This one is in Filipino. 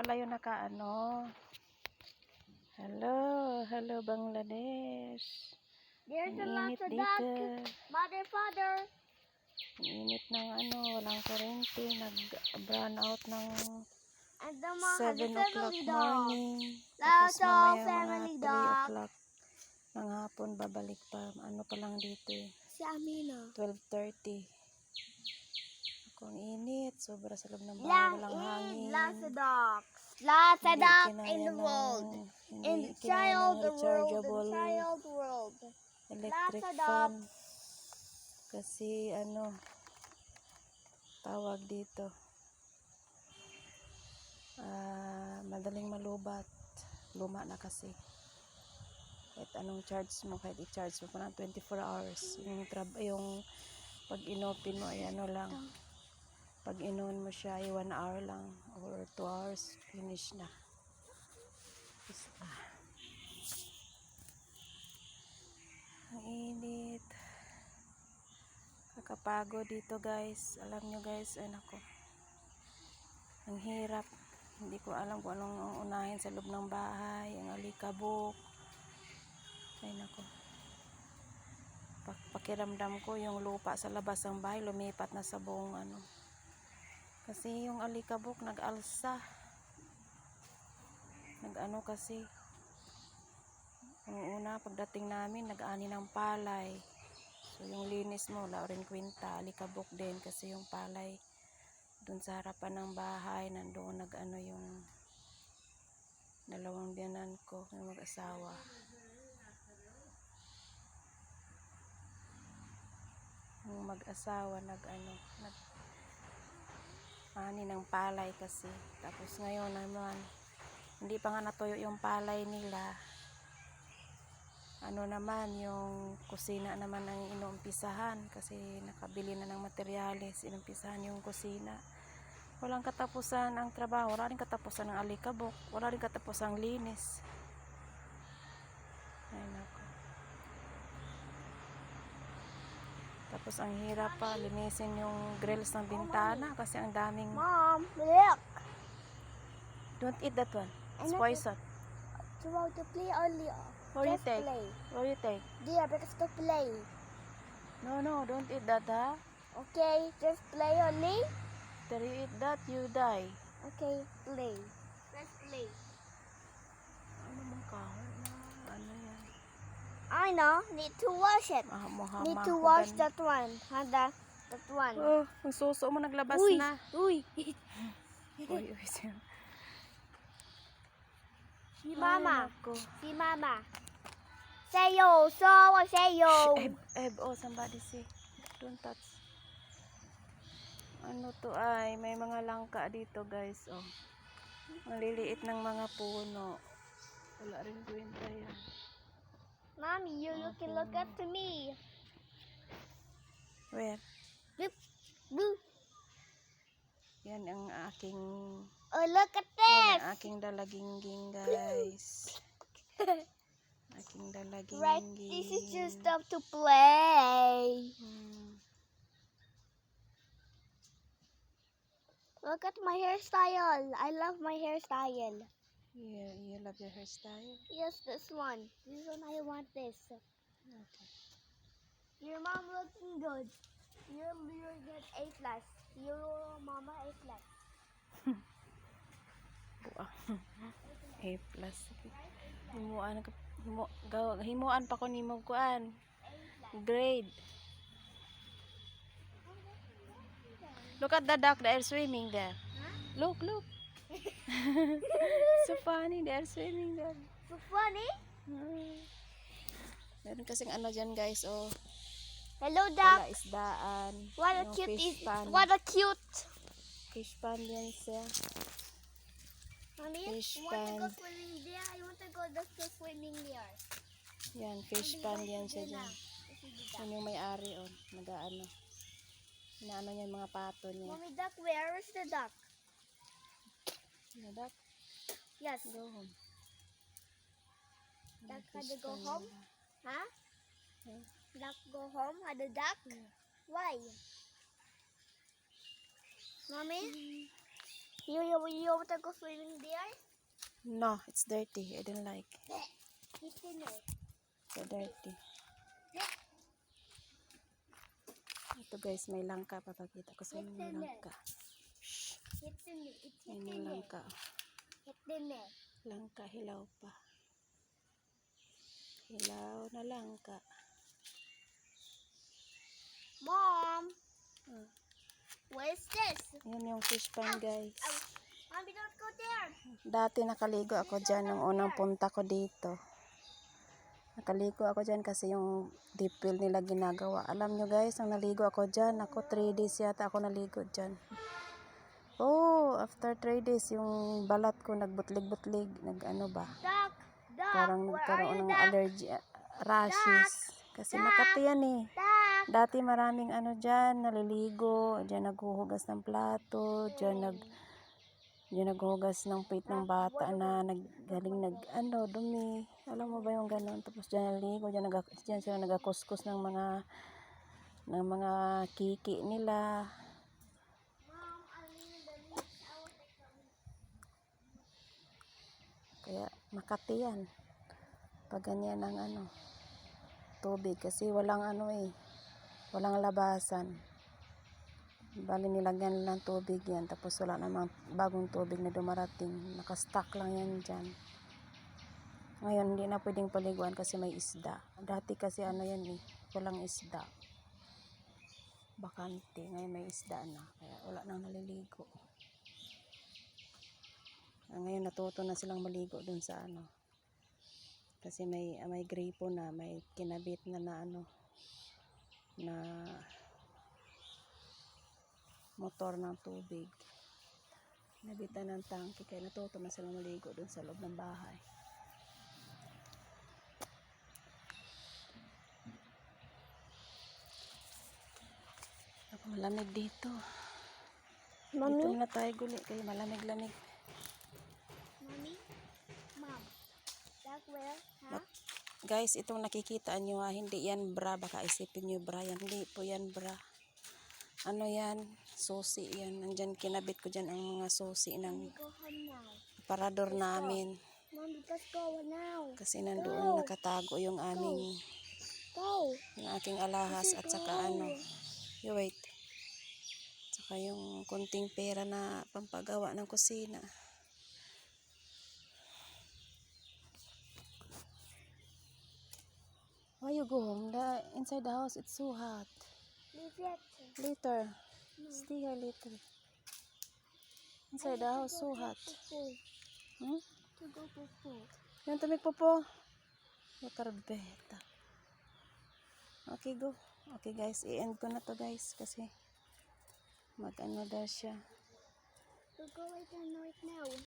pala yung nakaano. Hello, hello Bangladesh. There's a Ang lot init of dito. duck. Mother, father. Ang init ng walang kurente. Nag-brown out ng And the mom has a 7 o'clock family dog. morning. Lots Tapos of mamaya family mga 3 dog. o'clock ng hapon babalik pa. Ano pa lang dito eh. Si Amina. 12:30. Ang init. Sobra sa loob ng bahay. Walang hangin. Lots of dogs. Lots of Hindi dogs kinaya in the ng- world. hindi In the kinaya child ng world. In rechargeable the child world. electric Lots of fan. dogs. Kasi tawag dito. Madaling malubat. Luma na kasi. Kahit anong charge mo, kahit i-charge mo pa ng 24 hours. Yung pag inopin mo ay lang. Pag inon mo siya ay 1 hour lang or 2 hours, finish na. Ang init. Kakapagod dito guys. Alam nyo guys, nako. Ang hirap. Hindi ko alam kung anong unahin sa loob ng bahay. Ang alikabok. Ay nako. Pakiramdam ko yung lupa sa labas ng bahay lumipat na sa buong Kasi yung alikabok nag-alsa. Kasi. Ang una pagdating namin nag-ani ng palay. So yung linis mo wala rin kwenta. Alikabok din kasi yung palay dun sa harapan ng bahay nandoon yung dalawang biyanan ko yung mag-asawa. Yung mag-asawa ani ng palay kasi. Tapos ngayon naman hindi pa nga natuyo yung palay nila. Yung kusina naman ang inuumpisahan kasi nakabili na ng materyales, inumpisahan yung kusina. Walang katapusan ang trabaho, wala rin katapusan ng alikabok, wala rin katapusan ng linis. Ay nako. Tapos ang hirap pa linisin yung grills ng bintana kasi ang daming. Mom, look. Don't eat that one. It's poison. You want to play only? What do you Just take? play. What do you take? Dear, because to play. No, don't eat that, ha? Okay, just play only. After you eat that, you die. Okay, play. Let's play. Ano bang kahon na? Yan? I know. Need to wash it. Need to wash that one. That one. Oh, ang suso mo naglabas Uy, na. uy. Uy. Si Mama. Nako. Si Mama. Sayo. So, sayo. Somebody say. Don't touch. Ano to ay, may mga langka dito guys, oh. Maliliit ng mga puno. Wala rin kwenta yan. Mommy, you can look up to me. Where? Boop. Boop. Yan ang aking Oh, look at yan this. ang aking dalagingging guys. Aking dalagingging. Right, this is just stuff to play. Look at my hairstyle. I love my hairstyle. Yeah, you love your hairstyle? Yes, this one. This one, I want this. Okay. Your mom looking good. You get A+. Your mama A+. A+. Himuan pa ko ni mo kuan. Grade. Look at the duck, they are swimming there. Huh? Look. So funny, they are swimming there. So funny? Meron kasing dyan guys, oh. Hello, duck. Wala isdaan. What a Yung cute fish pan. What a cute. Fish pan yan siya. Mommy, Fish you want to go pan. swimming there? I want to go swimming there. Yan, fish pan yan siya dyan. Yan yung may-ari, oh. Inaano niya yung mga pato niya. Mommy, duck, where is the duck? The duck? Yes. Go home. Duck had to go home? Huh? Duck go home? Had a duck? Why? Mommy? You want to go swimming there? No, it's dirty. I don't like. It's in there. So dirty. Ito guys, may langka. Papakita ko sa inyo may langka. Shh. It's in there. It's Yan in yung there. langka. It's in there. Langka, hilaw pa. Hilaw na langka. Mom, Ah, what is this? yan yung fish pond guys. Mommy, don't go there. Dati nakaligo ako dyan nung unang punta ko dito. Nakaligo ako dyan kasi yung deep well nila ginagawa. Alam nyo guys, ang naligo ako dyan, ako 3 days yata ako naligo dyan. Oh, after 3 days, yung balat ko nagbutlig-butlig, nag-ano ba? Duck, duck. Parang Where are nagkaroon you, ng duck? allergy, rashes. Kasi Makati yan eh. Duck. Dati maraming ano dyan, naliligo, dyan naghuhugas ng plato, dyan naghuhugas ng plate ng bata na galing dumi. Alam mo ba yung ganon? Tapos dyan naliligo, dyan sila nagakuskus ng mga kiki nila. Mom, I need the leash. I want to come. Kaya Makati yan. Pag ganyan ang tubig. Kasi walang walang labasan. Bali nilagyan lang ng tubig yan. Tapos wala namang bagong tubig na dumarating. Nakastock lang yan dyan. Ngayon hindi na pwedeng paliguan kasi may isda. Dati kasi yan eh. Walang isda. Bakante. Ngayon may isda na. Kaya wala nang naliligo. Ngayon natuto na silang maligo dun sa kasi may gripo na, may kinabit na na motor ng tubig. Nabitan ng tangke kaya natuto na silang maligo dun sa loob ng bahay. Malamig dito. Dito na tayo guli kaya malamig-lamig. Mommy, Mom, duck where? Huh? Guys, itong nakikita nyo hindi yan bra. Baka isipin nyo bra yan. Hindi po yan bra. Ano yan? Susi yan. Nandyan kinabit ko dyan ang mga susi ng Go home now. parador namin. Mommy, let's go now. Kasi nandoon nakatago yung Go. yung aking alahas at saka you wait. Saka yung kunting pera na pampagawa ng kusina. Why you go home? Inside the house it's so hot. Leave it. Later. Stay here later. Inside the house so hot. Hmm? To go poo. Yan tumig po. Beta. Okay, go. Okay guys, i-end ko na to guys kasi mag daw siya. To go right now.